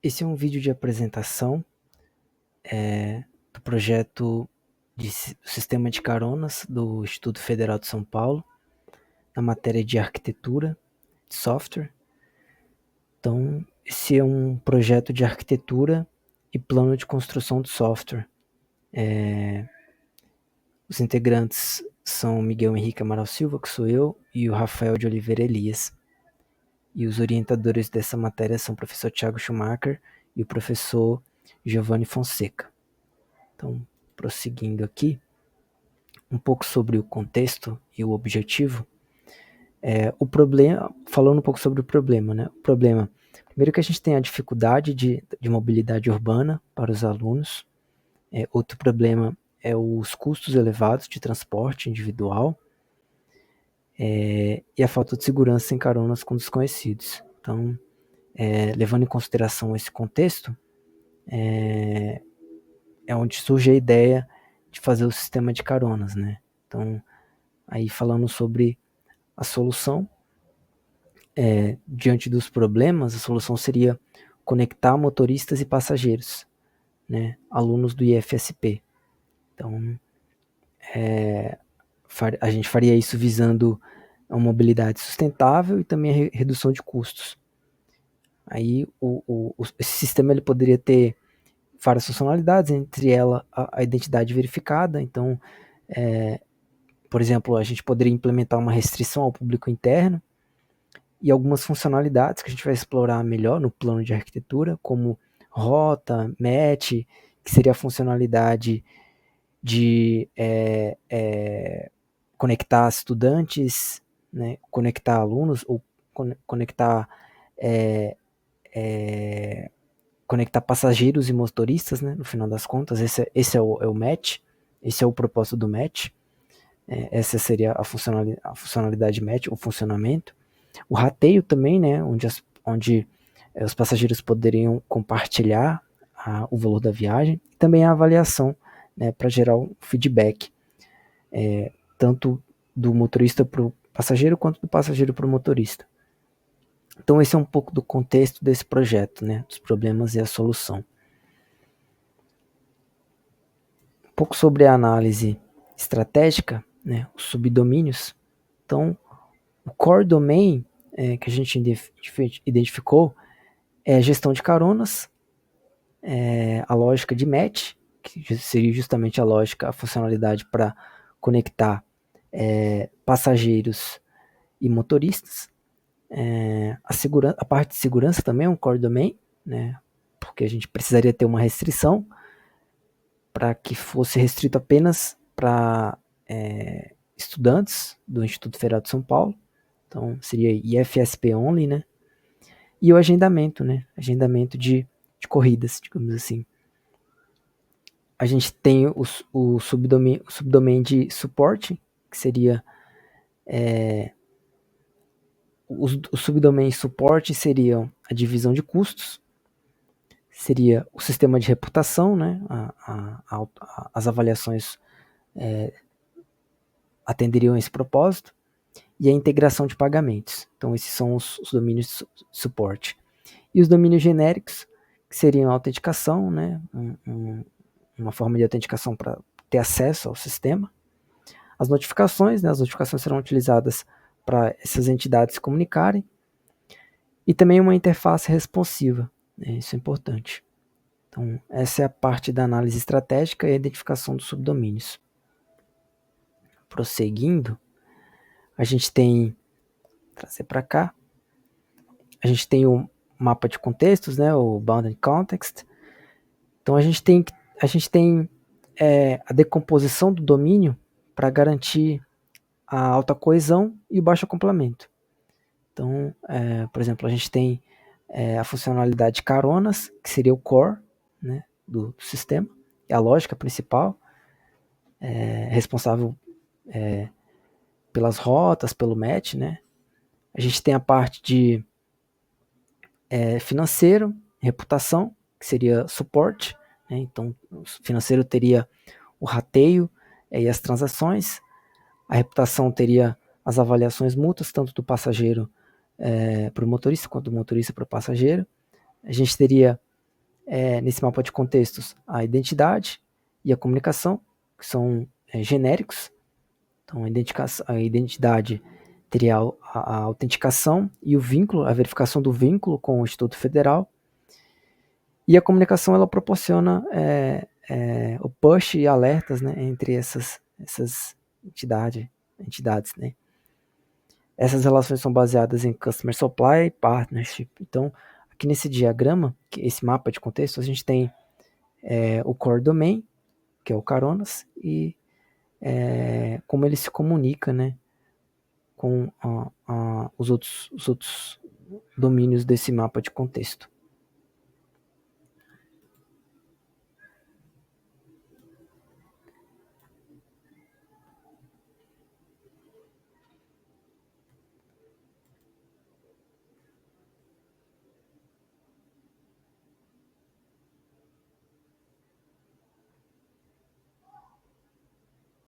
Esse é um vídeo de apresentação do projeto de Sistema de Caronas do Instituto Federal de São Paulo, na matéria de arquitetura de software. Então, esse é um projeto de arquitetura e plano de construção de software. Os integrantes são Miguel Henrique Amaral Silva, que sou eu, e o Rafael de Oliveira Elias. E os orientadores dessa matéria são o professor Thiago Schumacher e o professor Giovanni Fonseca. Então, prosseguindo aqui, um pouco sobre o contexto e o objetivo. O problema, falando um pouco sobre o problema, né? O problema, primeiro que a gente tem a dificuldade de mobilidade urbana para os alunos. Outro problema é os custos elevados de transporte individual e a falta de segurança em caronas com desconhecidos. Então, levando em consideração esse contexto, é onde surge a ideia de fazer o sistema de caronas, né? Então, aí falando sobre a solução, diante dos problemas, a solução seria conectar motoristas e passageiros, né? Alunos do IFSP. Então, a gente faria isso visando a mobilidade sustentável e também a redução de custos. Aí, esse sistema ele poderia ter várias funcionalidades, entre elas a identidade verificada. Então, por exemplo, a gente poderia implementar uma restrição ao público interno e algumas funcionalidades que a gente vai explorar melhor no plano de arquitetura, como rota, match, que seria a funcionalidade de conectar estudantes, né, conectar alunos, ou conectar passageiros e motoristas, né, no final das contas. Esse é o match, esse é o propósito do match. Essa seria a funcionalidade match, o funcionamento. O rateio também, né, onde os passageiros poderiam compartilhar o valor da viagem. E também a avaliação, né, para gerar um feedback, tanto do motorista para o passageiro, quanto do passageiro para o motorista. Então esse é um pouco do contexto desse projeto, né, dos problemas e a solução. Um pouco sobre a análise estratégica, né, os subdomínios. Então, o core domain que a gente identificou é a gestão de caronas, a lógica de match, que seria justamente a lógica, a funcionalidade para conectar passageiros e motoristas. A parte de segurança também é um core domain, né, porque a gente precisaria ter uma restrição para que fosse restrito apenas para estudantes do Instituto Federal de São Paulo. Então seria IFSP only, né? E o agendamento, né? Agendamento de corridas, digamos assim. A gente tem o subdomain de suporte, que seria os subdomains suporte seriam a divisão de custos, seria o sistema de reputação, né? As avaliações atenderiam a esse propósito, e a integração de pagamentos. Então esses são os domínios de suporte. E os domínios genéricos, que seriam a autenticação, né? Uma forma de autenticação para ter acesso ao sistema. As notificações, né? As notificações serão utilizadas para essas entidades se comunicarem. E também uma interface responsiva, né? Isso é importante. Então, essa é a parte da análise estratégica e a identificação dos subdomínios. Prosseguindo, a gente tem, trazer para cá, a gente tem o mapa de contextos, né? O Bounded Context. Então, a gente tem a decomposição do domínio para garantir a alta coesão e o baixo acoplamento. Então, por exemplo, a gente tem a funcionalidade de caronas, que seria o core, né, do sistema, é a lógica principal, responsável pelas rotas, pelo match, né? A gente tem a parte de financeiro, reputação, que seria suporte, né? Então, o financeiro teria o rateio e as transações. A reputação teria as avaliações mútuas, tanto do passageiro para o motorista, quanto do motorista para o passageiro. A gente teria nesse mapa de contextos, a identidade e a comunicação, que são genéricos. Então, a identidade teria a autenticação e o vínculo, a verificação do vínculo com o Instituto Federal. E a comunicação, ela proporciona o push e alertas, né, entre essas entidades, né. Essas relações são baseadas em Customer Supply, Partnership. Então, aqui nesse diagrama, esse mapa de contexto, a gente tem o Core Domain, que é o Caronas, e como ele se comunica, né, com os outros domínios desse mapa de contexto.